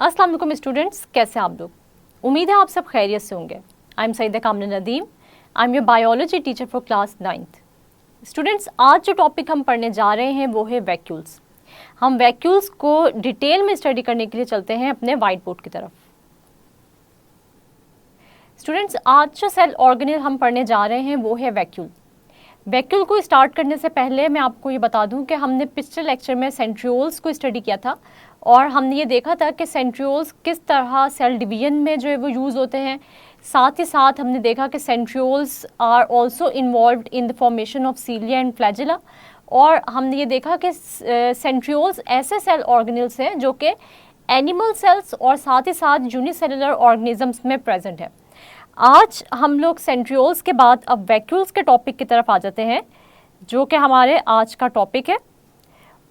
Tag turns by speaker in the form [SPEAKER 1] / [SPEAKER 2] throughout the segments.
[SPEAKER 1] अस्सलाम वालेकुम स्टूडेंट्स, कैसे आप लोग? उम्मीद है आप सब खैरियत से होंगे। आई एम सईदा कामना Nadeem, I am your biology teacher for class 9th। Students, आज जो टॉपिक हम पढ़ने जा रहे हैं वो है वैक्यूल्स। हम वैक्यूल्स को डिटेल में स्टडी करने के लिए चलते हैं अपने वाइट बोर्ड की तरफ। स्टूडेंट्स, आज जो सेल ऑर्गेनेल हम पढ़ने जा रहे हैं वो है वैक्यूल। वैक्यूल को स्टार्ट करने से पहले मैं आपको ये बता दूं कि हमने पिछले लेक्चर में सेंट्रियोल्स को स्टडी किया था और हमने ये देखा था कि सेंट्रियोल्स किस तरह सेल डिवीजन में जो है वो यूज़ होते हैं। साथ ही साथ हमने देखा कि centrioles are also involved in the formation of cilia and flagella. और हमने ये देखा कि सेंट्रियोल्स ऐसे सेल ऑर्गेनेल्स हैं जो कि एनिमल सेल्स और साथ ही साथ यूनिसेलुलर ऑर्गेनिजम्स में प्रेजेंट है। आज हम लोग सेंट्रियोल्स के बाद अब वैक्यूल्स के टॉपिक की तरफ आ जाते हैं, जो कि हमारे आज का टॉपिक है।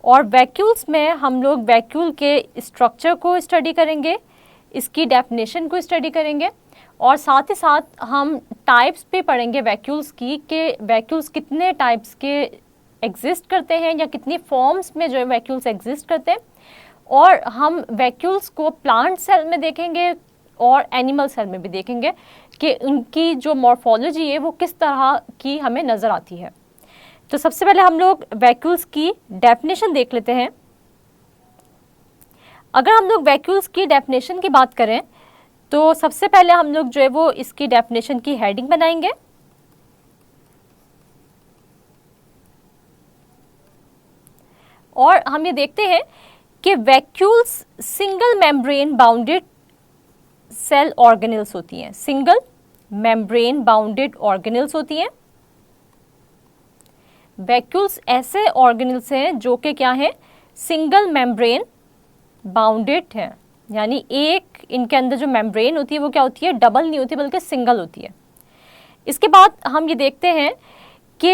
[SPEAKER 1] और वैक्यूल्स में हम लोग वैक्यूल के स्ट्रक्चर को स्टडी करेंगे, इसकी डेफिनेशन को स्टडी करेंगे और साथ ही साथ हम टाइप्स भी पढ़ेंगे वैक्यूल्स की, कि वैक्यूल्स कितने टाइप्स के एग्जिस्ट करते हैं या कितनी फॉर्म्स में जो है वैक्यूल्स एग्जिस्ट करते हैं। और हम वैक्यूल्स को प्लांट सेल में देखेंगे और एनिमल सेल में भी देखेंगे कि उनकी जो मॉर्फोलॉजी है वो किस तरह की हमें नज़र आती है। तो सबसे पहले हम लोग वैक्यूल्स की डेफिनेशन देख लेते हैं। अगर हम लोग वैक्यूल्स की डेफिनेशन की बात करें तो सबसे पहले हम लोग जो है वो इसकी डेफिनेशन की हेडिंग बनाएंगे। और हम ये देखते हैं कि vacuoles single membrane bounded cell organelles होती हैं। सिंगल मेम्ब्रेन बाउंडेड ऑर्गेनेल्स होती हैं। वैक्यूल्स ऐसे ऑर्गेनेल्स हैं जो कि क्या है, सिंगल मेम्ब्रेन बाउंडेड हैं, यानी एक इनके अंदर जो मेम्ब्रेन होती है वो क्या होती है, डबल नहीं होती बल्कि सिंगल होती है। इसके बाद हम ये देखते हैं कि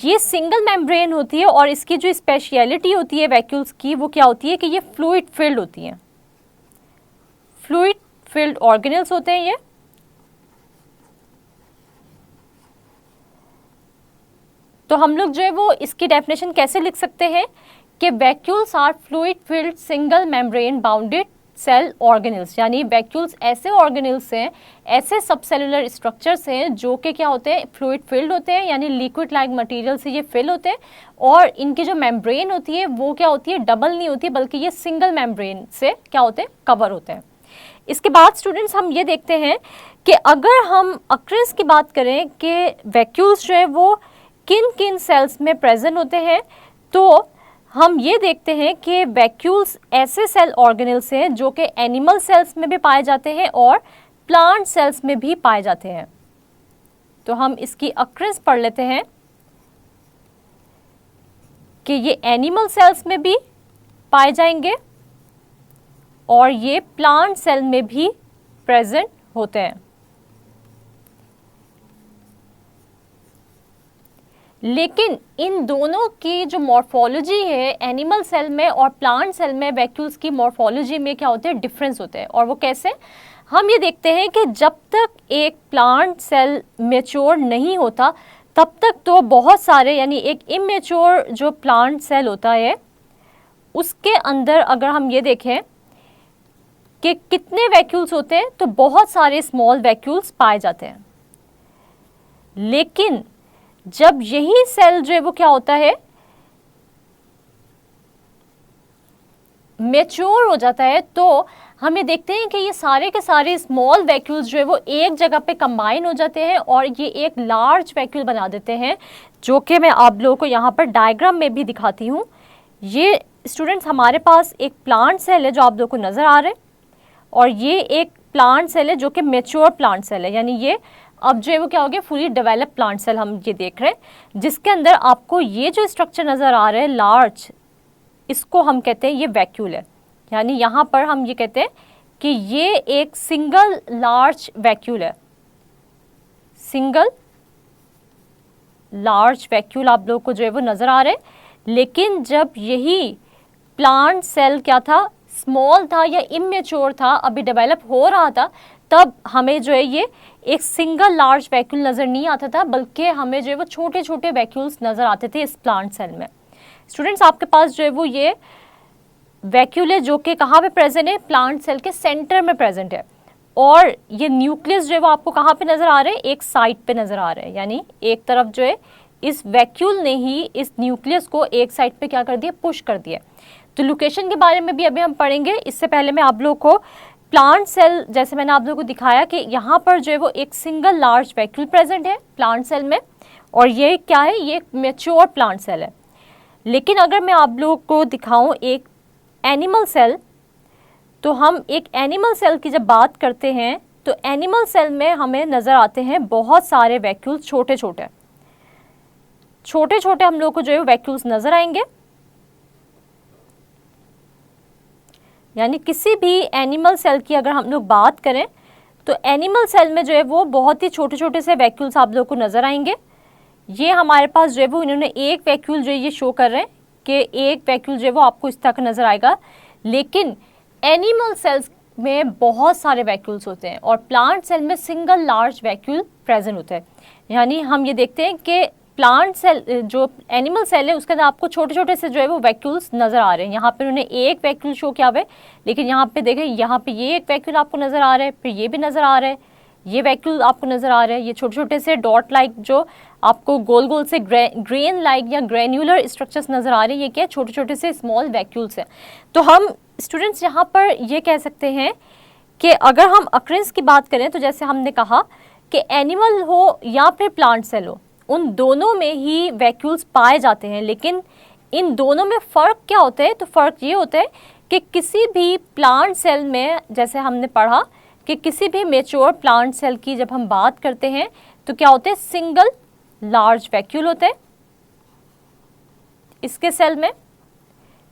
[SPEAKER 1] ये सिंगल मेम्ब्रेन होती है और इसकी जो स्पेशलिटी होती है वैक्यूल्स की वो क्या होती है कि ये फ्लूइड फिल्ड होती हैं। फ्लूइड फिल्ड ऑर्गेनेल्स होते हैं ये। तो हम लोग जो है वो इसकी डेफिनेशन कैसे लिख सकते हैं कि vacuoles are fluid filled single membrane bounded cell organelles, यानी वैक्यूल्स ऐसे ऑर्गेनेल्स हैं, ऐसे सबसेलुलर स्ट्रक्चर्स हैं जो कि क्या होते हैं, फ्लूइड फिल्ड होते हैं, यानी लिक्विड लाइक मटेरियल से ये फिल होते हैं। और इनकी जो मेम्ब्रेन होती है वो क्या होती है, डबल नहीं होती बल्कि ये सिंगल मेम्ब्रेन से क्या होते हैं, कवर होते हैं। इसके बाद स्टूडेंट्स हम ये देखते हैं कि अगर हम अक्रेंस की बात करें कि वैक्यूल्स जो है वो किन किन सेल्स में प्रेजेंट होते हैं, तो हम ये देखते हैं कि वैक्यूल्स ऐसे सेल ऑर्गेनेल्स हैं जो कि एनिमल सेल्स में भी पाए जाते हैं और प्लांट सेल्स में भी पाए जाते हैं। तो हम इसकी अक्रेंस पढ़ लेते हैं कि ये एनिमल सेल्स में भी पाए जाएंगे और ये प्लांट सेल में भी प्रेजेंट होते हैं। लेकिन इन दोनों की जो मॉर्फोलॉजी है एनिमल सेल में और प्लांट सेल में, वैक्यूल्स की मॉर्फोलॉजी में क्या होते हैं, डिफरेंस होते हैं। और वो कैसे, हम ये देखते हैं कि जब तक एक प्लांट सेल मैच्योर नहीं होता तब तक तो बहुत सारे, यानी एक इमेच्योर जो प्लांट सेल होता है उसके अंदर अगर हम ये देखें कि कितने वैक्यूल्स होते हैं तो बहुत सारे स्मॉल वैक्यूल्स पाए जाते हैं। लेकिन जब यही सेल जो है वो क्या होता है, मैच्योर हो जाता है, तो हम ये देखते हैं कि ये सारे के सारे स्मॉल वैक्यूल्स जो है वो एक जगह पे कंबाइन हो जाते हैं और ये एक लार्ज वैक्यूल बना देते हैं, जो कि मैं आप लोगों को यहाँ पर डायग्राम में भी दिखाती हूँ। ये स्टूडेंट्स हमारे पास एक प्लांट सेल है जो आप लोगों को नज़र आ रहा है और ये एक प्लांट सेल है जो कि मैच्योर प्लांट सेल है, यानी ये अब जो है वो क्या हो गया, फुली डेवलप प्लांट सेल हम ये देख रहे हैं, जिसके अंदर आपको ये जो स्ट्रक्चर नज़र आ रहा है लार्ज, इसको हम कहते हैं ये वैक्यूल है। यानी यहाँ पर हम ये कहते हैं कि ये एक सिंगल लार्ज वैक्यूल है। सिंगल लार्ज वैक्यूल आप लोगों को जो है वो नज़र आ रहे हैं। लेकिन जब यही प्लांट सेल क्या था, स्मॉल था या इमेच्योर था, अभी डेवलप हो रहा था, तब हमें जो है ये एक सिंगल लार्ज वैक्यूल नज़र नहीं आता था बल्कि हमें जो है वो छोटे छोटे वैक्यूल्स नज़र आते थे इस प्लांट सेल में। स्टूडेंट्स, आपके पास जो है वो ये वैक्यूल है जो कि कहाँ पे प्रेजेंट है, प्लांट सेल के सेंटर में प्रेजेंट है। और ये न्यूक्लियस जो है वो आपको कहाँ पे नजर आ रहे हैं, एक साइड पे नजर आ रहे हैं, यानी एक तरफ जो है इस वैक्यूल ने ही इस न्यूक्लियस को एक साइड पे क्या कर दिया, पुश कर दिया। तो लोकेशन के बारे में भी अभी हम पढ़ेंगे। इससे पहले मैं आप लोगों को प्लांट सेल, जैसे मैंने आप लोगों को दिखाया कि यहाँ पर जो है वो एक सिंगल लार्ज वैक्यूल प्रेजेंट है प्लांट सेल में, और ये क्या है, ये मैच्योर प्लांट सेल है। लेकिन अगर मैं आप लोगों को दिखाऊं एक एनिमल सेल, तो हम एक एनिमल सेल की जब बात करते हैं तो एनिमल सेल में हमें नज़र आते हैं बहुत सारे वैक्यूल्स, छोटे छोटे छोटे छोटे हम लोग को जो है वैक्यूल्स नज़र आएंगे। यानी किसी भी एनिमल सेल की अगर हम लोग बात करें तो एनिमल सेल में जो है वो बहुत ही छोटे छोटे से वैक्यूल्स आप लोग को नज़र आएंगे। ये हमारे पास जो है वो इन्होंने एक वैक्यूल जो है ये शो कर रहे हैं कि एक वैक्यूल जो है वो आपको इस तरह नज़र आएगा, लेकिन एनिमल सेल्स में बहुत सारे वैक्यूल्स होते हैं और प्लांट सेल में सिंगल लार्ज वैक्यूल प्रेजेंट होता है। यानी हम ये देखते हैं कि प्लांट सेल जो एनिमल सेल है उसके अंदर आपको छोटे छोटे से जो है वो वैक्यूल्स नज़र आ रहे हैं। यहाँ पे उन्होंने एक वैक्यूल शो किया हुआ है, लेकिन यहाँ पे देखें, यहाँ पे ये एक वैक्यूल आपको नज़र आ रहा है, फिर ये भी नज़र आ रहा है, ये वैक्यूल आपको नज़र आ रहा है। ये छोटे छोटे से डॉट लाइक जो आपको गोल गोल से ग्रेन लाइक या ग्रेन्यूलर स्ट्रक्चर्स नज़र आ रहे हैं, ये क्या, छोटे छोटे से स्मॉल वैक्यूल्स हैं। तो हम स्टूडेंट्स यहाँ पर ये कह सकते हैं कि अगर हम अक्रेंस की बात करें तो जैसे हमने कहा कि एनिमल हो या फिर प्लांट सेल हो, उन दोनों में ही वैक्यूल्स पाए जाते हैं, लेकिन इन दोनों में फ़र्क क्या होता है, तो फ़र्क ये होता है कि किसी भी प्लांट सेल में, जैसे हमने पढ़ा कि किसी भी मेच्योर प्लांट सेल की जब हम बात करते हैं तो क्या होते हैं, सिंगल लार्ज वैक्यूल होते हैं इसके सेल में।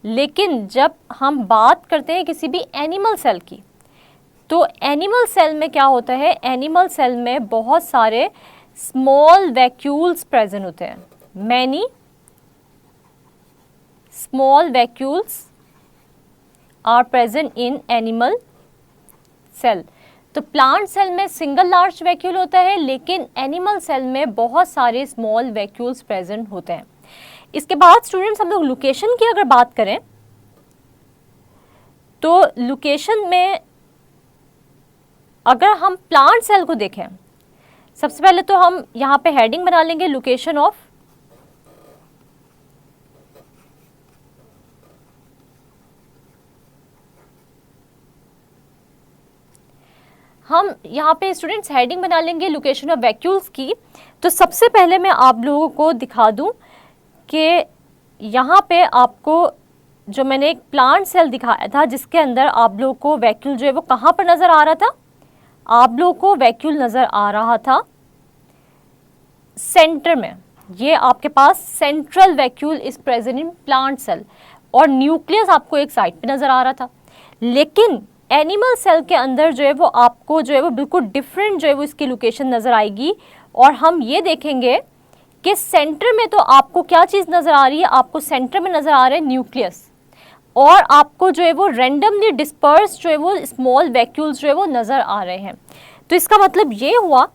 [SPEAKER 1] लेकिन जब हम बात करते हैं किसी भी एनिमल सेल की, तो एनिमल सेल में क्या होता है, एनिमल सेल में बहुत सारे स्मॉल वैक्यूल्स प्रेजेंट होते हैं। Many small vacuoles are present in animal cell. तो प्लांट सेल में सिंगल लार्ज वैक्यूल होता है, लेकिन एनिमल सेल में बहुत सारे स्मॉल वैक्यूल्स प्रेजेंट होते हैं। इसके बाद स्टूडेंट्स हम लोग लोकेशन की अगर बात करें तो लोकेशन में अगर हम प्लांट सेल को देखें, सबसे पहले तो हम यहाँ पे हेडिंग बना लेंगे लोकेशन ऑफ। हम यहाँ पे स्टूडेंट्स हेडिंग बना लेंगे लोकेशन ऑफ वैक्यूल्स की। तो सबसे पहले मैं आप लोगों को दिखा दूं कि यहाँ पे आपको जो मैंने एक प्लांट सेल दिखाया था जिसके अंदर आप लोगों को वैक्यूल जो है वो कहाँ पर नज़र आ रहा था, आप लोगों को वैक्यूल नज़र आ रहा था सेंटर में। ये आपके पास central vacuole is present in plant cell, और न्यूक्लियस आपको एक साइड पे नज़र आ रहा था। लेकिन एनिमल सेल के अंदर जो है वो आपको जो है वो बिल्कुल डिफरेंट जो है वो इसकी लोकेशन नज़र आएगी, और हम ये देखेंगे कि सेंटर में तो आपको क्या चीज़ नज़र आ रही है, आपको सेंटर में नज़र आ रहा है न्यूक्लियस, और आपको जो है वो रैंडमली डिस्पर्स जो है वो स्मॉल वैक्यूल्स जो है वो नज़र आ रहे हैं। तो इसका मतलब ये हुआ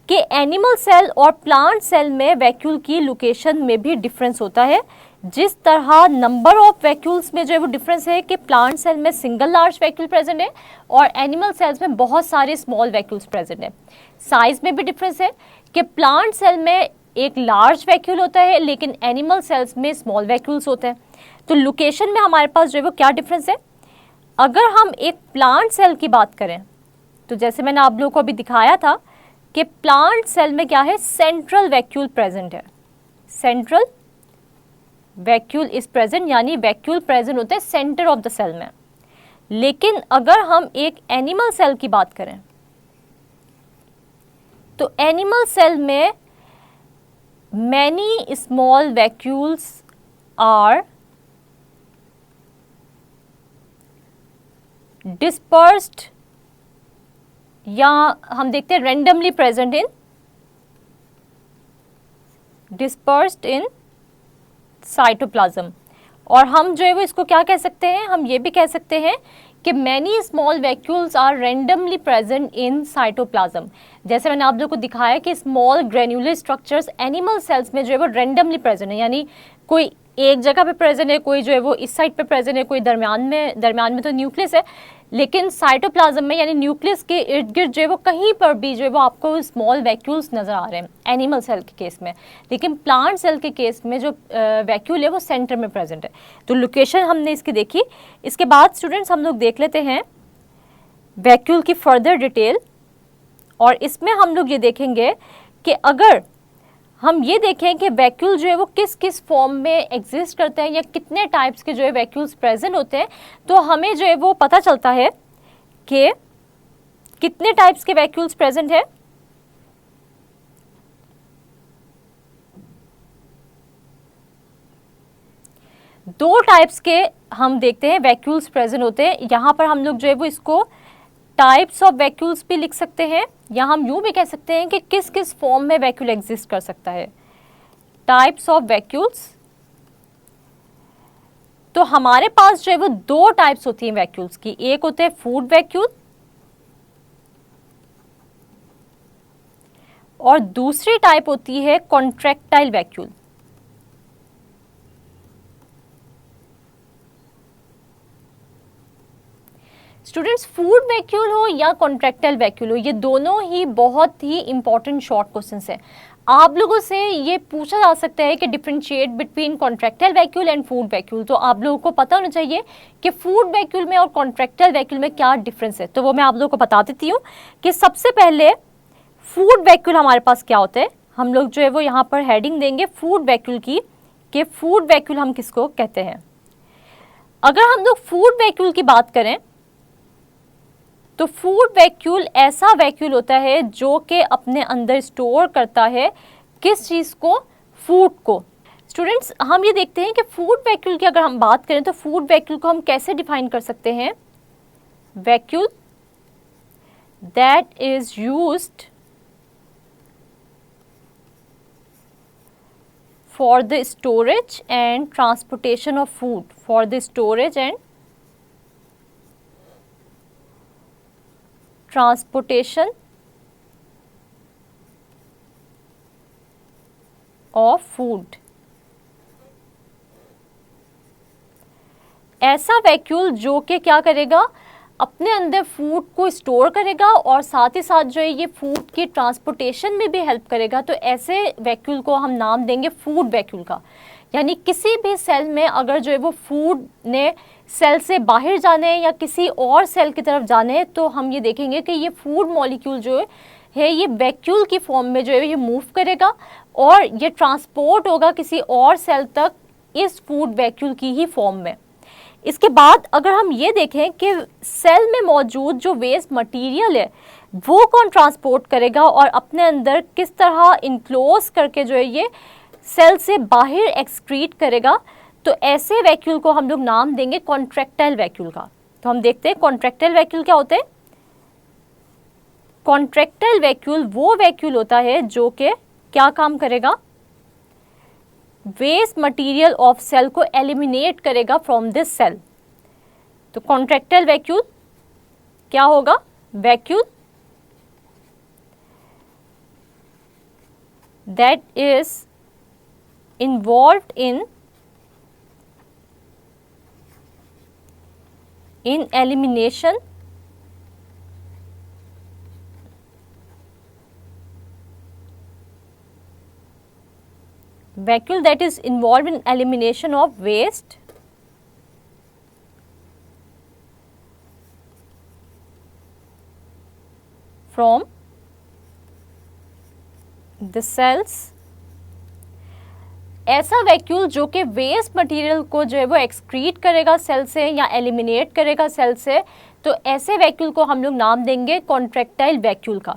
[SPEAKER 1] कि एनिमल सेल और प्लांट सेल में वैक्यूल की लोकेशन में भी डिफरेंस होता है। जिस तरह नंबर ऑफ वैक्यूल्स में जो है वो डिफरेंस है कि प्लांट सेल में सिंगल लार्ज वैक्यूल प्रेजेंट है और एनिमल सेल्स में बहुत सारे स्मॉल वैक्यूल्स प्रेजेंट है। साइज में भी डिफरेंस है कि प्लांट सेल में एक लार्ज वैक्यूल होता है, लेकिन एनिमल सेल्स में स्मॉल वैक्यूल्स होते हैं। तो लोकेशन में हमारे पास जो है वो क्या डिफरेंस है। अगर हम एक प्लांट सेल की बात करें तो जैसे मैंने आप लोगों को अभी दिखाया था कि प्लांट सेल में क्या है, सेंट्रल वैक्यूल प्रेजेंट है, सेंट्रल वैक्यूल इज प्रेजेंट, यानी वैक्यूल प्रेजेंट होते हैं सेंटर ऑफ द सेल में। लेकिन अगर हम एक एनिमल सेल की बात करें तो एनिमल सेल में many small vacuoles are dispersed, या हम देखते हैं randomly present in, dispersed in cytoplasm. और हम जो है वो इसको क्या कह सकते हैं, हम ये भी कह सकते हैं कि many small vacuoles are randomly present in cytoplasm. जैसे मैंने आप लोगों को दिखाया कि small granular structures animal cells में जो है वो रैंडमली प्रेजेंट है, यानी कोई एक जगह पे प्रेजेंट है, कोई जो है वो इस साइड पे प्रेजेंट है, कोई दरमियान में तो न्यूक्लियस है। लेकिन साइटोप्लाज्म में यानी न्यूक्लियस के इर्द गिर्द जो है वो कहीं पर भी जो है वो आपको स्मॉल वैक्यूल्स नज़र आ रहे हैं एनिमल सेल के केस में। लेकिन प्लांट सेल के केस में जो वैक्यूल है वो सेंटर में प्रेजेंट है। तो लोकेशन हमने इसकी देखी। इसके बाद स्टूडेंट्स हम लोग देख लेते हैं वैक्यूल की फर्दर डिटेल, और इसमें हम लोग ये देखेंगे कि अगर हम ये देखें कि वैक्यूल जो है वो किस किस फॉर्म में एग्जिस्ट करते हैं या कितने टाइप्स के जो है वैक्यूल्स प्रेजेंट होते हैं, तो हमें जो है वो पता चलता है कि कितने टाइप्स के वैक्यूल्स प्रेजेंट है। दो टाइप्स के हम देखते हैं वैक्यूल्स प्रेजेंट होते हैं। यहाँ पर हम लोग जो है वो इसको टाइप्स ऑफ वैक्यूल्स भी लिख सकते हैं, या हम यूं भी कह सकते हैं कि किस किस फॉर्म में वैक्यूल एग्जिस्ट कर सकता है। टाइप्स ऑफ वैक्यूल्स, तो हमारे पास जो है वो दो टाइप्स होती हैं वैक्यूल्स की। एक होते हैं फूड वैक्यूल और दूसरी टाइप होती है contractile vacuole. Students, food vacuole हो या कॉन्ट्रैक्टाइल वैक्यूल हो, ये दोनों ही बहुत ही इंपॉर्टेंट शॉर्ट क्वेश्चंस हैं। आप लोगों से ये पूछा जा सकता है कि differentiate between contractile vacuole and food vacuole, तो आप लोगों को पता होना चाहिए कि फूड वैक्यूल में और कॉन्ट्रैक्टाइल वैक्यूल में क्या डिफरेंस है। तो वो मैं आप लोगों को बता देती हूँ कि सबसे पहले फूड वैक्यूल हमारे पास क्या होता है। हम लोग जो है वो यहाँ पर हेडिंग देंगे फूड वैक्यूल की, कि फूड वैक्यूल हम किसको कहते हैं। अगर हम लोग फूड वैक्यूल की बात करें तो फूड वैक्यूल ऐसा वैक्यूल होता है जो कि अपने अंदर स्टोर करता है किस चीज़ को, फूड को। स्टूडेंट्स, हम ये देखते हैं कि फूड वैक्यूल की अगर हम बात करें तो फूड वैक्यूल को हम कैसे डिफाइन कर सकते हैं। Vacuole that is used for the storage and transportation of food, for the storage and transportation of food. ऐसा वैक्यूल जो कि क्या करेगा, अपने अंदर फूड को स्टोर करेगा और साथ ही साथ जो है ये फूड की ट्रांसपोर्टेशन में भी हेल्प करेगा। तो ऐसे वैक्यूल को हम नाम देंगे फूड वैक्यूल का। यानी किसी भी सेल में अगर जो है वो फूड ने सेल से बाहर जाने या किसी और सेल की तरफ जाने, तो हम ये देखेंगे कि ये फूड मॉलिक्यूल जो है ये वैक्यूल की फॉर्म में जो है ये मूव करेगा और ये ट्रांसपोर्ट होगा किसी और सेल तक इस फूड वैक्यूल की ही फॉर्म में। इसके बाद अगर हम ये देखें कि सेल में मौजूद जो वेस्ट मटेरियल है वो कौन ट्रांसपोर्ट करेगा और अपने अंदर किस तरह इनक्लोज करके जो है ये सेल से बाहर एक्सक्रीट करेगा, तो ऐसे वैक्यूल को हम लोग नाम देंगे कॉन्ट्रैक्टाइल वैक्यूल का। तो हम देखते हैं कॉन्ट्रैक्टाइल वैक्यूल क्या होते हैं। कॉन्ट्रैक्टाइल वैक्यूल वो वैक्यूल होता है जो कि क्या काम करेगा, वेस्ट मटेरियल ऑफ सेल को एलिमिनेट करेगा फ्रॉम दिस सेल। तो कॉन्ट्रैक्टाइल वैक्यूल क्या होगा, vacuole that is involved in elimination vacuole that is involved in elimination of waste from the cells। ऐसा वैक्यूल जो कि वेस्ट मटेरियल को जो है वो एक्सक्रीट करेगा सेल से या एलिमिनेट करेगा सेल से, तो ऐसे वैक्यूल को हम लोग नाम देंगे कॉन्ट्रैक्टाइल वैक्यूल का।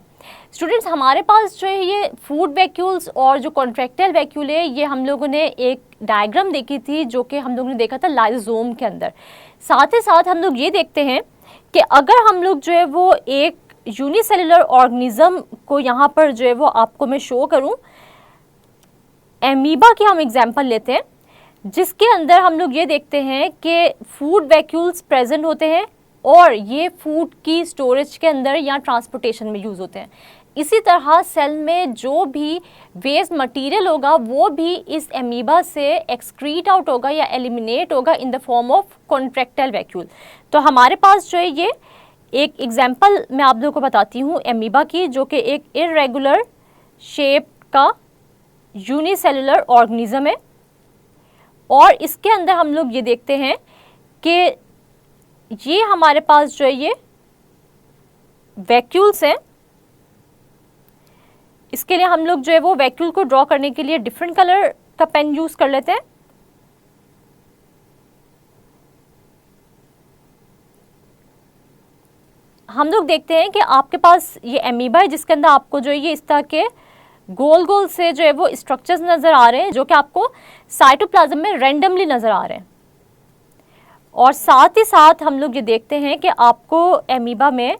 [SPEAKER 1] स्टूडेंट्स, हमारे पास जो है ये फूड वैक्यूल्स और जो कॉन्ट्रैक्टाइल वैक्यूल है ये हम लोगों ने एक डायग्राम देखी थी जो कि हम लोगों ने देखा था लाइसोसोम के अंदर। साथ ही साथ हम लोग ये देखते हैं कि अगर हम लोग जो है वो एक यूनिसेलुलर ऑर्गेनिज्म को यहाँ पर जो है वो आपको मैं शो करूँ, एमीबा की हम एग्जाम्पल लेते हैं जिसके अंदर हम लोग ये देखते हैं कि फूड वैक्यूल्स प्रेजेंट होते हैं और ये फूड की स्टोरेज के अंदर या ट्रांसपोर्टेशन में यूज़ होते हैं। इसी तरह सेल में जो भी वेस्ट मटेरियल होगा वो भी इस एमीबा से एक्सक्रीट आउट होगा या एलिमिनेट होगा in the form of contractile vacuole. तो हमारे पास जो है ये एक एग्जांपल मैं आप लोगों को बताती हूँ एमीबा की, जो कि एक इर्रेगुलर शेप का यूनिसेलुलर ऑर्गेनिज्म है। और इसके अंदर हम लोग ये देखते हैं कि ये हमारे पास जो है ये वैक्यूल्स हैं। इसके लिए हम लोग जो है वो वैक्यूल को ड्रॉ करने के लिए डिफरेंट कलर का पेन यूज कर लेते हैं। हम लोग देखते हैं कि आपके पास ये एमीबा है जिसके अंदर आपको जो है ये इस तरह के गोल गोल से जो है वो स्ट्रक्चर्स नजर आ रहे हैं, जो कि आपको साइटोप्लाज्म में रैंडमली नजर आ रहे हैं। और साथ ही साथ हम लोग ये देखते हैं कि आपको एमीबा में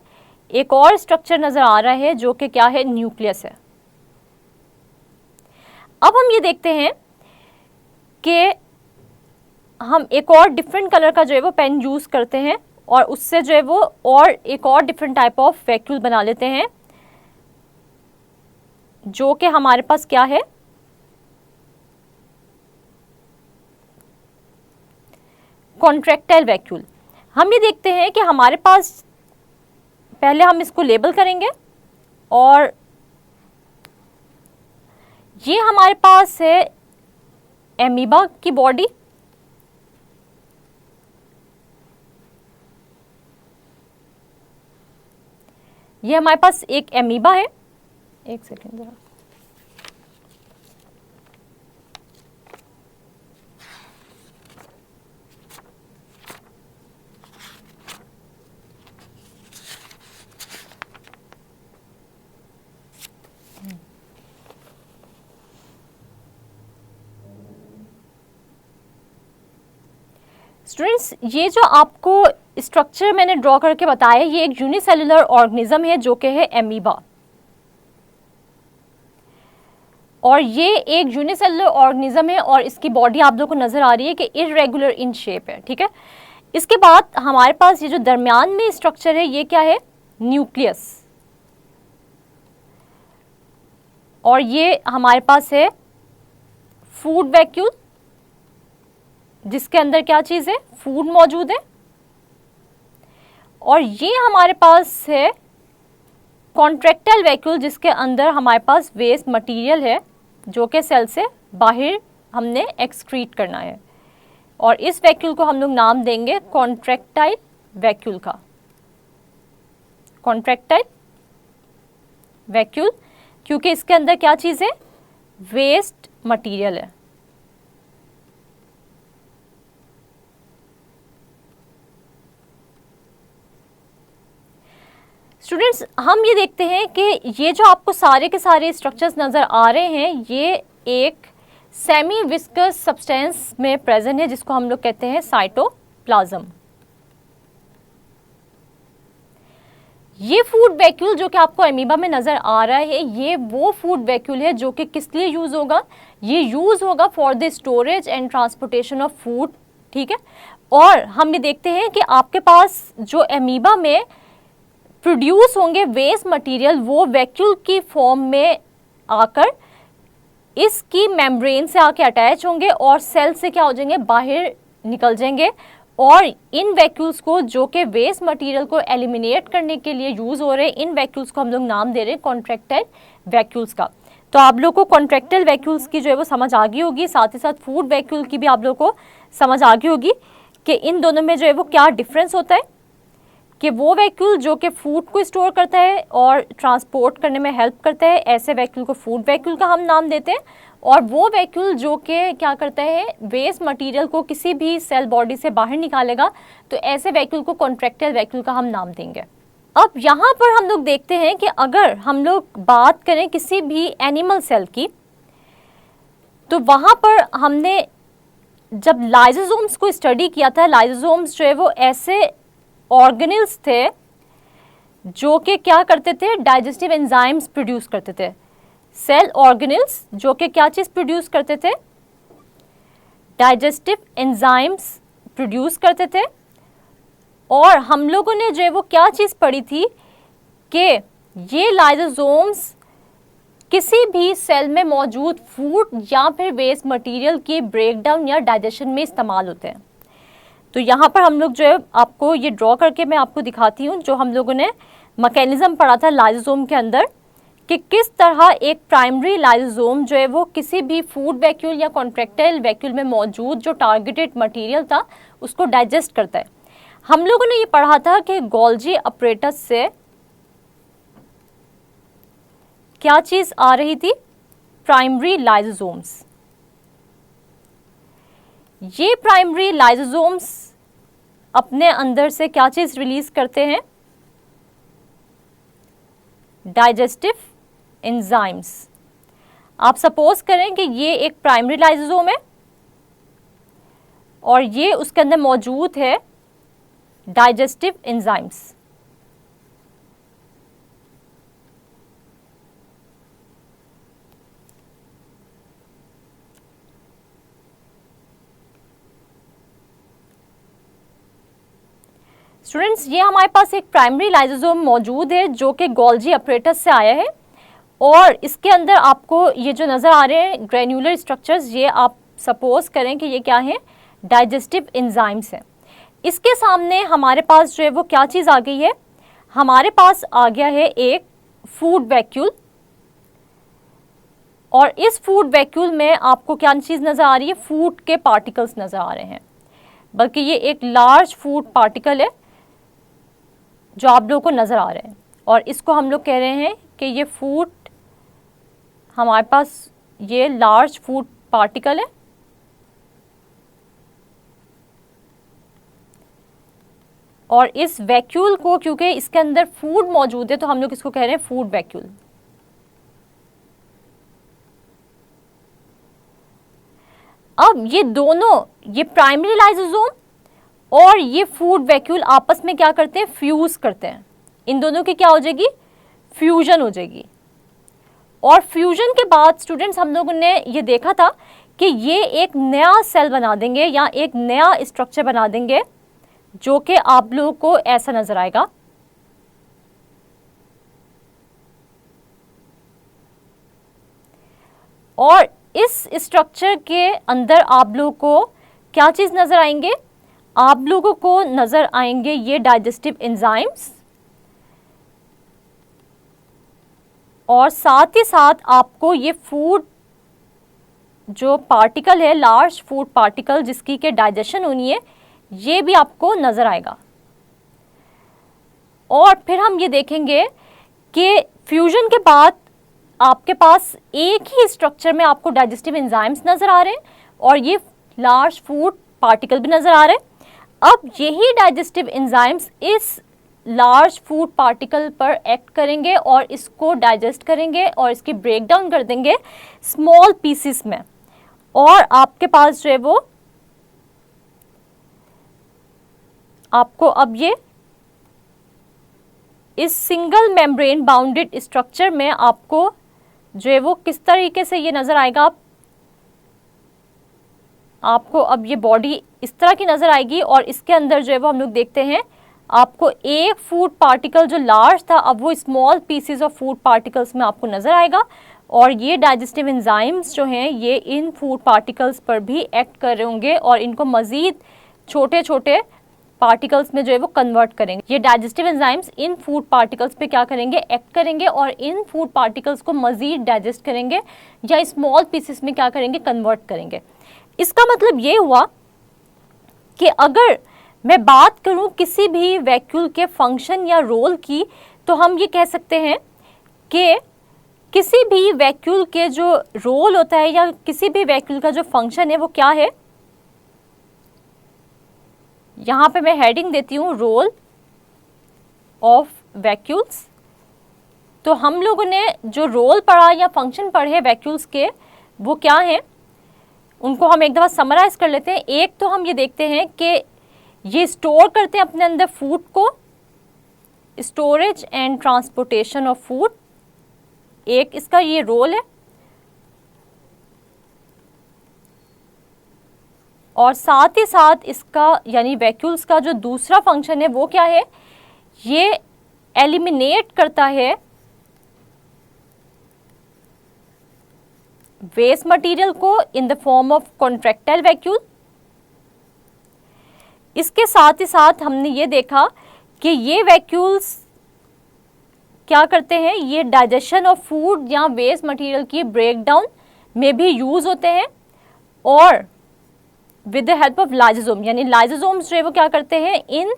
[SPEAKER 1] एक और स्ट्रक्चर नजर आ रहा है जो कि क्या है, न्यूक्लियस है। अब हम ये देखते हैं कि हम एक और डिफरेंट कलर का जो है वो पेन यूज करते हैं और उससे जो है वो और एक और डिफरेंट टाइप ऑफ वैक्यूल बना लेते हैं, जो कि हमारे पास क्या है, कॉन्ट्रैक्टाइल वैक्यूल। हम ये देखते हैं कि हमारे पास पहले हम इसको लेबल करेंगे और ये हमारे पास है एमीबा की बॉडी। ये हमारे पास एक एमीबा है। एक सेकेंड जरा, स्टूडेंट्स ये जो आपको स्ट्रक्चर मैंने ड्रॉ करके बताया ये एक यूनिसेलुलर ऑर्गेनिज्म है जो कि है एमीबा। और ये एक यूनिसेलुलर ऑर्गेनिज्म है और इसकी बॉडी आप लोगों को नजर आ रही है कि इर्रेगुलर इन शेप है, ठीक है। इसके बाद हमारे पास ये जो दरमियान में स्ट्रक्चर है ये क्या है, न्यूक्लियस। और ये हमारे पास है फूड वैक्यूल जिसके अंदर क्या चीज है, फूड मौजूद है। और ये हमारे पास है कॉन्ट्रैक्टाइल वैक्यूल जिसके अंदर हमारे पास वेस्ट मटेरियल है जो कि सेल से बाहर हमने एक्सक्रीट करना है। और इस वैक्यूल को हम लोग नाम देंगे कॉन्ट्रैक्टाइल वैक्यूल का, कॉन्ट्रैक्टाइल वैक्यूल, क्योंकि इसके अंदर क्या चीज है, वेस्ट मटेरियल है। स्टूडेंट्स हम ये देखते हैं कि ये जो आपको सारे के सारे स्ट्रक्चर्स नज़र आ रहे हैं ये एक सेमी विस्कस सब्सटेंस में प्रेजेंट है जिसको हम लोग कहते हैं साइटोप्लाज्म। ये फूड वैक्यूल जो कि आपको एमीबा में नज़र आ रहा है ये वो फूड वैक्यूल है जो कि किस लिए यूज़ होगा, ये यूज़ होगा for the storage and transportation of food, ठीक है। और हम ये देखते हैं कि आपके पास जो एमीबा में प्रोड्यूस होंगे वेस्ट मटेरियल वो वैक्यूल की फॉर्म में आकर इसकी मेम्ब्रेन से आके अटैच होंगे और सेल से क्या हो जाएंगे, बाहर निकल जाएंगे। और इन वैक्यूल्स को जो कि वेस्ट मटेरियल को एलिमिनेट करने के लिए यूज़ हो रहे हैं, इन वैक्यूल्स को हम लोग नाम दे रहे हैं कॉन्ट्रैक्टाइल वैक्यूल्स का। तो आप लोग को कॉन्ट्रैक्टाइल वैक्यूल्स की जो है वो समझ आ गई होगी, साथ ही साथ फूड वैक्यूल की भी आप लोग को समझ आ गई होगी कि इन दोनों में जो है वो क्या डिफरेंस होता है, कि वो वैक्यूल जो कि फूड को स्टोर करता है और ट्रांसपोर्ट करने में हेल्प करता है, ऐसे वैक्यूल को फूड वैक्यूल का हम नाम देते हैं। और वो वैक्यूल जो कि क्या करता है, वेस्ट मटेरियल को किसी भी सेल बॉडी से बाहर निकालेगा, तो ऐसे वैक्यूल को कॉन्ट्रैक्टाइल वैक्यूल का हम नाम देंगे। अब यहाँ पर हम लोग देखते हैं कि अगर हम लोग बात करें किसी भी एनिमल सेल की, तो वहाँ पर हमने जब लाइसोसोम्स को स्टडी किया था, लाइसोसोम्स जो है वो ऐसे ऑर्गेनेल्स थे जो कि क्या करते थे, डाइजेस्टिव एंजाइम्स प्रोड्यूस करते थे। सेल ऑर्गेनेल्स जो कि क्या चीज़ प्रोड्यूस करते थे, डाइजेस्टिव एंजाइम्स प्रोड्यूस करते थे। और हम लोगों ने जो है वो क्या चीज़ पढ़ी थी कि ये लाइसोसोम्स किसी भी सेल में मौजूद फूड या फिर वेस्ट मटेरियल के ब्रेकडाउन या डाइजेशन में इस्तेमाल होते हैं। तो यहाँ पर हम लोग जो है आपको ये ड्रॉ करके मैं आपको दिखाती हूँ, जो हम लोगों ने मैकेनिज्म पढ़ा था लाइसोसोम के अंदर, कि किस तरह एक प्राइमरी लाइसोसोम जो है वो किसी भी फूड वैक्यूल या कॉन्ट्रैक्टाइल वैक्यूल में मौजूद जो टारगेटेड मटेरियल था उसको डाइजेस्ट करता है। हम लोगों ने ये पढ़ा था कि गोल्जी अपरेटस से क्या चीज आ रही थी, प्राइमरी लाइसोसोम्स। ये प्राइमरी लाइसोसोम्स अपने अंदर से क्या चीज रिलीज करते हैं, डाइजेस्टिव एंजाइम्स। आप सपोज करें कि ये एक प्राइमरी लाइसोसोम है और ये उसके अंदर मौजूद है डाइजेस्टिव एंजाइम्स। स्टूडेंट्स, ये हमारे पास एक प्राइमरी लाइसोसोम मौजूद है जो कि गोल्जी अपरेटस से आया है और इसके अंदर आपको ये जो नज़र आ रहे हैं ग्रेन्युलर स्ट्रक्चर्स, ये आप सपोज करें कि ये क्या है, डाइजेस्टिव एंजाइम्स हैं। इसके सामने हमारे पास जो है वो क्या चीज़ आ गई है, हमारे पास आ गया है एक फूड वैक्यूल और इस फूड वैक्यूल में आपको क्या चीज़ नज़र आ रही है, फूड के पार्टिकल्स नज़र आ रहे हैं, बल्कि ये एक लार्ज फूड पार्टिकल है जो आप लोगों को नज़र आ रहे हैं और इसको हम लोग कह रहे हैं कि ये फूड, हमारे पास ये लार्ज फूड पार्टिकल है और इस वैक्यूल को, क्योंकि इसके अंदर फूड मौजूद है तो हम लोग इसको कह रहे हैं फूड वैक्यूल। अब ये दोनों, ये प्राइमरी लाइसोसोम और ये फूड वैक्यूल आपस में क्या करते हैं, फ्यूज करते हैं। इन दोनों की क्या हो जाएगी, फ्यूजन हो जाएगी। और फ्यूजन के बाद स्टूडेंट्स हम लोगों ने ये देखा था कि ये एक नया सेल बना देंगे या एक नया स्ट्रक्चर बना देंगे जो कि आप लोगों को ऐसा नजर आएगा। और इस स्ट्रक्चर के अंदर आप लोगों को क्या चीज नजर आएंगे, आप लोगों को नजर आएंगे ये डाइजेस्टिव एंजाइम्स और साथ ही साथ आपको ये फूड जो पार्टिकल है, लार्ज फूड पार्टिकल जिसकी के डाइजेशन होनी है, ये भी आपको नजर आएगा। और फिर हम ये देखेंगे कि फ्यूजन के बाद आपके पास एक ही स्ट्रक्चर में आपको डाइजेस्टिव एंजाइम्स नजर आ रहे हैं और ये लार्ज फूड पार्टिकल भी नजर आ रहे हैं। अब यही डाइजेस्टिव एंजाइम्स इस लार्ज फूड पार्टिकल पर एक्ट करेंगे और इसको डाइजेस्ट करेंगे और इसकी ब्रेक डाउन कर देंगे स्मॉल पीसेस में और आपके पास जो है वो आपको अब ये इस सिंगल मेम्ब्रेन बाउंडेड स्ट्रक्चर में आपको जो है वो किस तरीके से ये नजर आएगा, आपको अब ये बॉडी इस तरह की नजर आएगी और इसके अंदर जो है वो हम लोग देखते हैं आपको एक फूड पार्टिकल जो लार्ज था अब वो small pieces of food particles में आपको नजर आएगा और ये डाइजेस्टिव एंजाइम्स जो हैं ये इन फूड पार्टिकल्स पर भी एक्ट कर रहे होंगे और इनको मजीद छोटे छोटे पार्टिकल्स में जो है वो कन्वर्ट करेंगे। ये डाइजेस्टिव एंजाइम्स इन फूड पार्टिकल्स पे क्या करेंगे, एक्ट करेंगे और इन फूड पार्टिकल्स को मजीद डाइजेस्ट करेंगे या स्मॉल पीसेस में क्या करेंगे, कन्वर्ट करेंगे। इसका मतलब ये हुआ कि अगर मैं बात करूं किसी भी वैक्यूल के फंक्शन या रोल की, तो हम ये कह सकते हैं कि किसी भी वैक्यूल के जो रोल होता है या किसी भी वैक्यूल का जो फंक्शन है वो क्या है, यहाँ पे मैं हेडिंग देती हूँ रोल ऑफ वैक्यूल्स। तो हम लोगों ने जो रोल पढ़ा या फंक्शन पढ़े वैक्यूल्स के वो क्या है, उनको हम एक दफ़ा समराइज कर लेते हैं। एक तो हम ये देखते हैं कि ये स्टोर करते हैं अपने अंदर फूड को, storage and transportation of food, एक इसका ये रोल है। और साथ ही साथ इसका यानी वैक्यूल्स का जो दूसरा फंक्शन है वो क्या है, ये एलिमिनेट करता है वेस्ट मटेरियल को in the form of contractile vacuole. इसके साथ ही साथ हमने ये देखा कि ये वैक्यूल्स क्या करते हैं, ये डाइजेशन ऑफ फूड या वेस्ट मटेरियल की ब्रेकडाउन में भी यूज होते हैं, और with the help of lysosome, यानी लाइसोसोम्स जो है वो क्या करते हैं, इन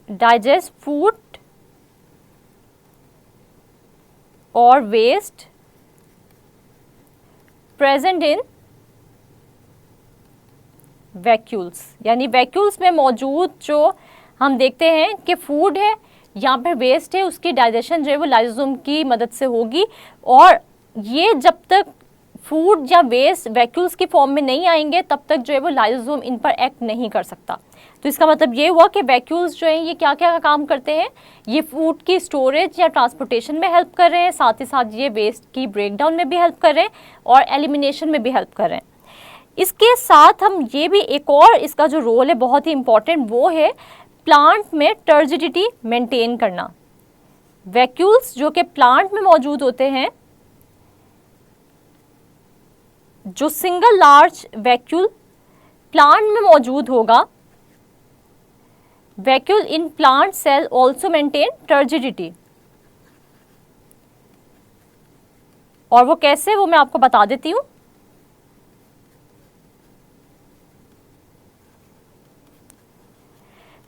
[SPEAKER 1] डाइजेस्ट फूड और वेस्ट प्रेजेंट इन वैक्यूल्स। यानी वैक्यूल्स में मौजूद जो हम देखते हैं कि फूड है या फिर वेस्ट है, उसकी डाइजेशन जो है वो लाइसोसोम की मदद से होगी, और ये जब तक फूड या वेस्ट वैक्यूल्स की फॉर्म में नहीं आएंगे तब तक जो है वो लाइसोसोम इन पर एक्ट नहीं कर सकता। तो इसका मतलब ये हुआ कि वैक्यूल्स जो हैं ये क्या क्या काम करते हैं, ये फूड की स्टोरेज या ट्रांसपोर्टेशन में हेल्प कर रहे हैं, साथ ही साथ ये वेस्ट की ब्रेकडाउन में भी हेल्प कर रहे हैं और एलिमिनेशन में भी हेल्प कर रहे हैं। इसके साथ हम ये भी एक और इसका जो रोल है बहुत ही इंपॉर्टेंट, वो है प्लांट में टर्जिडिटी मेंटेन करना। वैक्यूल्स जो कि प्लांट में मौजूद होते हैं, जो सिंगल लार्ज वैक्यूल प्लांट में मौजूद होगा, vacuole in plant cell also maintain turgidity. और वो कैसे, वो मैं आपको बता देती हूं।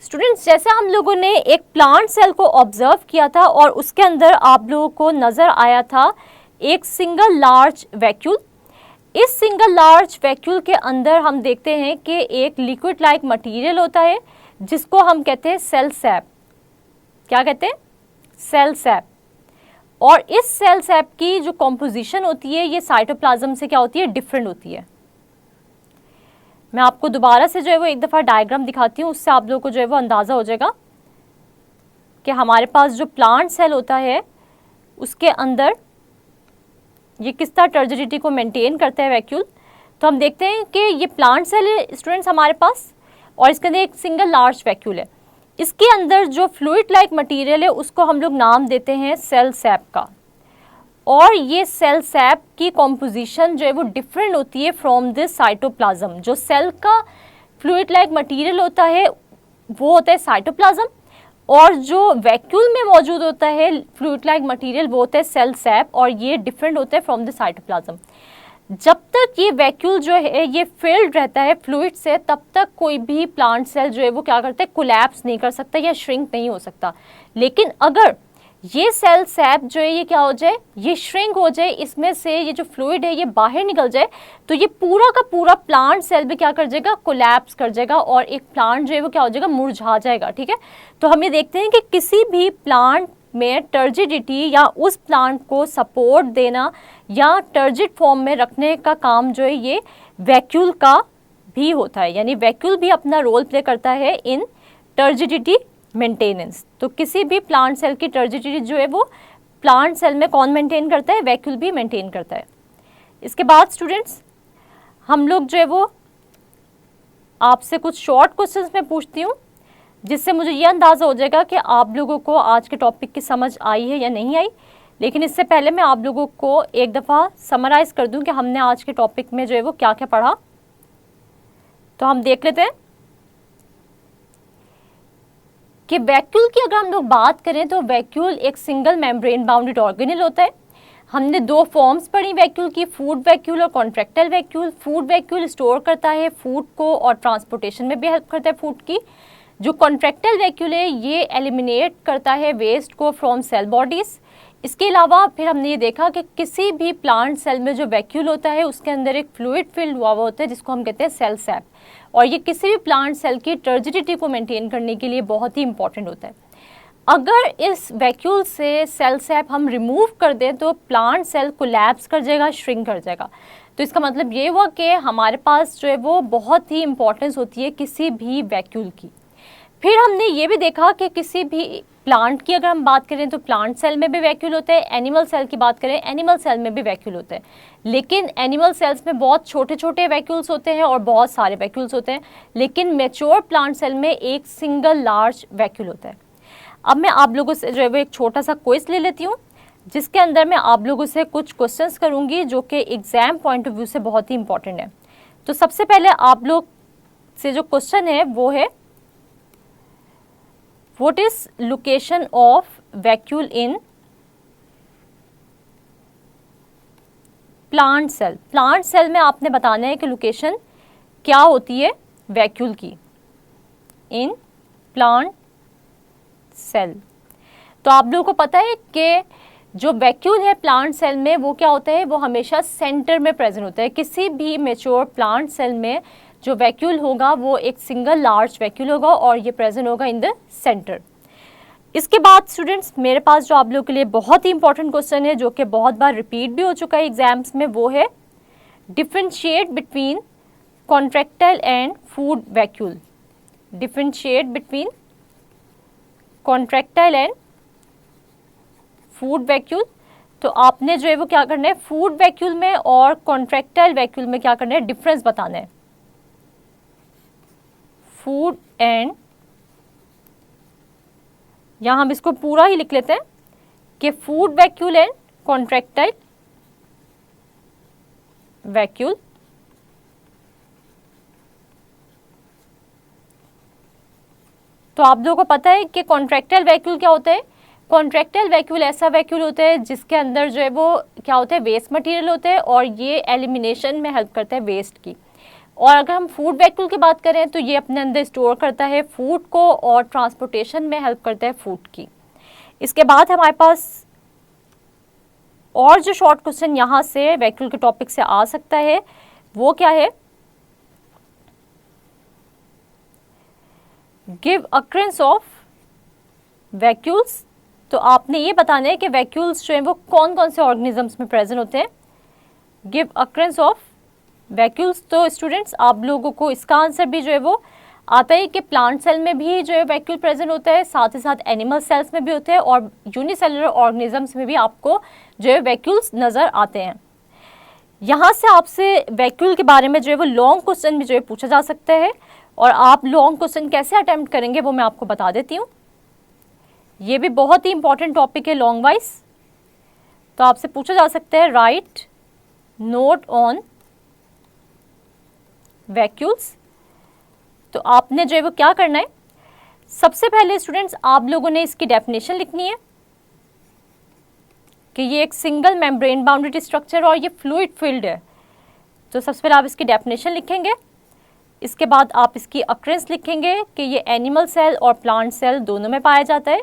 [SPEAKER 1] स्टूडेंट्स, जैसे हम लोगों ने एक प्लांट सेल को ऑब्जर्व किया था और उसके अंदर आप लोगों को नजर आया था एक सिंगल लार्ज वैक्यूल। इस सिंगल लार्ज वैक्यूल के अंदर हम देखते हैं कि एक लिक्विड लाइक मटेरियल होता है जिसको हम कहते हैं सेल सैप। क्या कहते हैं? Cell sap. और इस सेल सैप की जो कॉम्पोजिशन होती है ये साइटोप्लाज्म से क्या होती है, डिफरेंट होती है। मैं आपको दोबारा से जो है वो एक दफ़ा डायग्राम दिखाती हूँ, उससे आप लोगों को जो है वो अंदाज़ा हो जाएगा कि हमारे पास जो प्लांट सेल होता है उसके अंदर ये किस तरह टर्जिडिटी को मेंटेन करता है वैक्यूल। तो हम देखते हैं कि ये प्लांट सेल है स्टूडेंट्स हमारे पास, और इसके अंदर एक सिंगल लार्ज वैक्यूल है। इसके अंदर जो फ्लूइड लाइक मटेरियल है उसको हम लोग नाम देते हैं सेल सैप का, और ये सेल सैप की कॉम्पोजिशन जो है वो डिफरेंट होती है फ्रॉम दिस साइटोप्लाज्म। जो सेल का फ्लूइड लाइक मटेरियल होता है वो होता है साइटोप्लाज्म, और जो वैक्यूल में मौजूद होता है फ्लूइड लाइक मटेरियल वो होता है सेल सैप, और ये डिफरेंट होता है फ्रॉम द साइटोप्लाज्म। जब तक ये वैक्यूल जो है ये फिल्ड रहता है फ्लूइड से, तब तक कोई भी प्लांट सेल जो है वो क्या करता है, कोलैप्स नहीं कर सकता या श्रिंक नहीं हो सकता। लेकिन अगर ये सेल सैप जो है ये क्या हो जाए, ये श्रिंक हो जाए, इसमें से ये जो फ्लूइड है ये बाहर निकल जाए, तो ये पूरा का पूरा प्लांट सेल भी क्या कर जाएगा, कोलैप्स कर जाएगा, और एक प्लांट जो है वो क्या हो जाएगा, मुरझा जाएगा। ठीक है, तो हम ये देखते हैं कि किसी भी प्लांट में टर्जिडिटी या उस प्लांट को सपोर्ट देना या टर्जिड फॉर्म में रखने का काम जो है ये वैक्यूल का भी होता है। यानी वैक्यूल भी अपना रोल प्ले करता है इन टर्जिडिटी मेंटेनेंस। तो किसी भी प्लांट सेल की टर्जिडिटी जो है वो प्लांट सेल में कौन मेंटेन करता है, वैक्यूल भी मेंटेन करता है। इसके बाद स्टूडेंट्स हम लोग जो है वो आपसे कुछ शॉर्ट क्वेश्चंस में पूछती हूँ, जिससे मुझे ये अंदाज़ा हो जाएगा कि आप लोगों को आज के टॉपिक की समझ आई है या नहीं आई। लेकिन इससे पहले मैं आप लोगों को एक दफ़ा समराइज़ कर दूं कि हमने आज के टॉपिक में जो है वो क्या क्या पढ़ा। तो हम देख लेते हैं कि वैक्यूल की अगर हम लोग बात करें तो वैक्यूल एक सिंगल मेम्ब्रेन बाउंडेड ऑर्गेनेल होता है। हमने दो फॉर्म्स पढ़ी वैक्यूल की, फूड वैक्यूल और contractile vacuole. Food vacuole store करता है फूड को और ट्रांसपोर्टेशन में भी हेल्प करता है फूड की। जो कॉन्ट्रैक्टाइल वैक्यूल है ये एलिमिनेट करता है वेस्ट को फ्रॉम सेल बॉडीज़। इसके अलावा फिर हमने ये देखा कि किसी भी प्लांट सेल में जो वैक्यूल होता है उसके अंदर एक फ्लूइड फिल्ड हुआ होता है जिसको हम कहते हैं सेल सैप, और ये किसी भी प्लांट सेल की टर्जिडिटी को मेंटेन करने के लिए बहुत ही इंपॉर्टेंट होता है। अगर इस वैक्यूल से सेल सैप हम रिमूव कर दें तो प्लांट सेल कोलैप्स कर जाएगा, श्रिंक कर जाएगा। तो इसका मतलब ये हुआ कि हमारे पास जो है वो बहुत ही इंपॉर्टेंस होती है किसी भी वैक्यूल की। फिर हमने ये भी देखा कि किसी भी प्लांट की अगर हम बात करें तो प्लांट सेल में भी वैक्यूल होते हैं, एनिमल सेल की बात करें एनिमल सेल में भी वैक्यूल होते हैं। लेकिन एनिमल सेल्स में बहुत छोटे छोटे वैक्यूल्स होते हैं और बहुत सारे वैक्यूल्स होते हैं, लेकिन मैच्योर प्लांट सेल में एक सिंगल लार्ज वैक्यूल होता है। अब मैं आप लोगों से जो है वो एक छोटा सा क्विज ले लेती हूँ, जिसके अंदर मैं आप लोगों से कुछ क्वेश्चंस करूँगी जो कि एग्ज़ाम पॉइंट ऑफ व्यू से बहुत ही इंपॉर्टेंट है। तो सबसे पहले आप लोग से जो क्वेश्चन है वो है, what is location of vacuole in plant cell. Plant cell में आपने बताना है कि लोकेशन क्या होती है वैक्यूल की इन प्लांट सेल। तो आप लोगों को पता है कि जो वैक्यूल है प्लांट सेल में वो क्या होता है, वो हमेशा सेंटर में प्रेजेंट होता है। किसी भी मेच्योर प्लांट सेल में जो वैक्यूल होगा वो एक सिंगल लार्ज वैक्यूल होगा और ये प्रेजेंट होगा इन द सेंटर। इसके बाद स्टूडेंट्स मेरे पास जो आप लोगों के लिए बहुत ही इंपॉर्टेंट क्वेश्चन है जो कि बहुत बार रिपीट भी हो चुका है एग्जाम्स में, वो है differentiate between contractile and food vacuole. Differentiate between contractile and food vacuole. तो आपने जो है वो क्या करना है, फूड वैक्यूल में और कॉन्ट्रैक्टाइल वैक्यूल में क्या करना है, डिफरेंस बताना है। फूड एंड, यहां हम इसको पूरा ही लिख लेते हैं कि food vacuole and contractile vacuole. तो आप लोगों को पता है कि कॉन्ट्रैक्टाइल वैक्यूल क्या होता है। कॉन्ट्रैक्टाइल वैक्यूल ऐसा वैक्यूल होता है जिसके अंदर जो है वो क्या होता है, वेस्ट मटेरियल होता है और ये एलिमिनेशन में हेल्प करता है वेस्ट की। और अगर हम फूड वैक्यूल की बात करें तो ये अपने अंदर स्टोर करता है फूड को और ट्रांसपोर्टेशन में हेल्प करता है फूड की। इसके बाद हमारे पास और जो शॉर्ट क्वेश्चन यहाँ से वैक्यूल के टॉपिक से आ सकता है वो क्या है, गिव अक्रेंस ऑफ वैक्यूल्स। तो आपने ये बताना है कि वैक्यूल्स जो है वो कौन कौन से ऑर्गेनिजम्स में प्रेजेंट होते हैं। Give occurrence of vacuoles. तो स्टूडेंट्स आप लोगों को इसका आंसर भी जो है वो आता है कि प्लांट सेल में भी जो है वैक्यूल प्रेजेंट होता है, साथ ही साथ एनिमल सेल्स में भी होते हैं और यूनिसेलुलर ऑर्गेनिजम्स में भी आपको जो है वैक्यूल्स नज़र आते हैं। यहाँ से आपसे वैक्यूल के बारे में जो है वो लॉन्ग क्वेश्चन भी जो है पूछा जा सकता है और आप लॉन्ग क्वेश्चन कैसे अटेम्प्ट करेंगे वो मैं आपको बता देती हूँ। ये भी बहुत ही इंपॉर्टेंट टॉपिक है लॉन्ग वाइज। तो आपसे पूछा जा सकता है, राइट नोट ऑन वैक्यूल्स। तो आपने जो है वो क्या करना है, सबसे पहले स्टूडेंट्स आप लोगों ने इसकी डेफिनेशन लिखनी है कि ये एक सिंगल मेम्ब्रेन बाउंडेड स्ट्रक्चर और ये फ्लूइड फील्ड है। तो सबसे पहले आप इसकी डेफिनेशन लिखेंगे। इसके बाद आप इसकी अक्रेंस लिखेंगे कि ये एनिमल सेल और प्लांट सेल दोनों में पाया जाता है,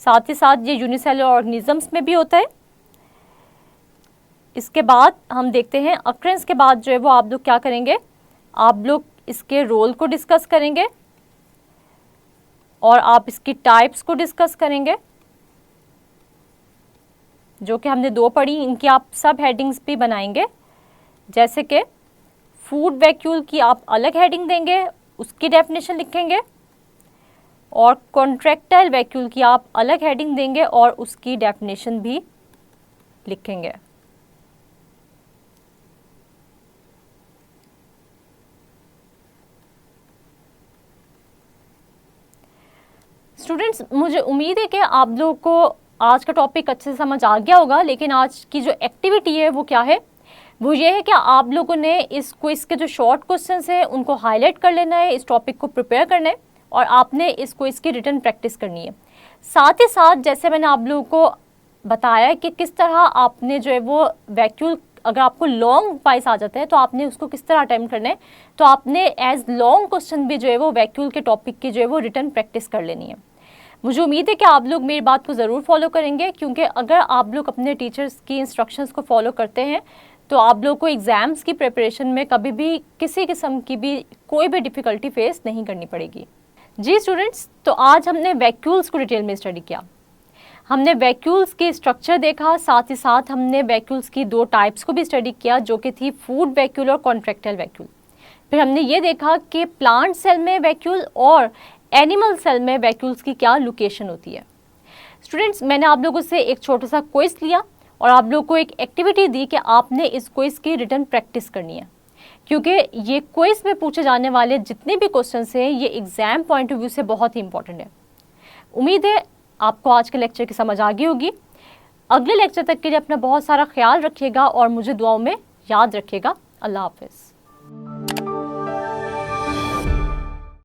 [SPEAKER 1] साथ ही साथ ये यूनिसेलुलर ऑर्गेनिजम्स में भी होता है। इसके बाद हम देखते हैं अक्रेंस के बाद जो है वो आप लोग क्या करेंगे, आप लोग इसके रोल को डिस्कस करेंगे और आप इसकी टाइप्स को डिस्कस करेंगे जो कि हमने दो पढ़ी। इनकी आप सब हेडिंग्स भी बनाएंगे, जैसे कि फूड वैक्यूल की आप अलग हेडिंग देंगे, उसकी डेफिनेशन लिखेंगे और कॉन्ट्रैक्टाइल वैक्यूल की आप अलग हेडिंग देंगे और उसकी डेफिनेशन भी लिखेंगे। स्टूडेंट्स मुझे उम्मीद है कि आप लोगों को आज का टॉपिक अच्छे से समझ आ गया होगा, लेकिन आज की जो एक्टिविटी है वो क्या है, वो ये है कि आप लोगों ने इस क्विज के जो शॉर्ट क्वेश्चंस हैं उनको हाईलाइट कर लेना है, इस टॉपिक को प्रिपेयर करना है और आपने इस क्विज की रिटन प्रैक्टिस करनी है। साथ ही साथ जैसे मैंने आप लोगों को बताया कि किस तरह आपने जो है वो वैक्यूल, अगर आपको लॉन्ग वाइज आ जाता है तो आपने उसको किस तरह अटेम्प्ट करना है, तो आपने एज लॉन्ग क्वेश्चन भी जो है वो वैक्यूल के टॉपिक की जो है वो रिटन प्रैक्टिस कर लेनी है। मुझे उम्मीद है कि आप लोग मेरी बात को ज़रूर फॉलो करेंगे, क्योंकि अगर आप लोग अपने टीचर्स की इंस्ट्रक्शंस को फॉलो करते हैं तो आप लोग को एग्ज़ाम्स की प्रिपरेशन में कभी भी किसी किस्म की भी कोई भी डिफ़िकल्टी फेस नहीं करनी पड़ेगी। जी स्टूडेंट्स, तो आज हमने वैक्यूल्स को डिटेल में स्टडी किया। हमने वैक्यूल्स के स्ट्रक्चर देखा, साथ ही साथ हमने वैक्यूल्स की दो टाइप्स को भी स्टडी किया जो कि थी फूड वैक्यूल और कॉन्ट्रैक्टाइल वैक्यूल। फिर हमने ये देखा कि प्लांट सेल में वैक्यूल और एनिमल सेल में वैक्यूल्स की क्या लोकेशन होती है। स्टूडेंट्स मैंने आप लोगों से एक छोटा सा क्विज लिया और आप लोगों को एक एक्टिविटी दी कि आपने इस क्विज की रिटन प्रैक्टिस करनी है, क्योंकि ये क्विज में पूछे जाने वाले जितने भी क्वेश्चंस हैं ये एग्जाम पॉइंट ऑफ व्यू से बहुत ही इंपॉर्टेंट है। उम्मीद है आपको आज के लेक्चर की समझ आ गई होगी। अगले लेक्चर तक के लिए अपना बहुत सारा ख्याल रखिएगा और मुझे दुआओं में याद रखिएगा। अल्लाह हाफिज़।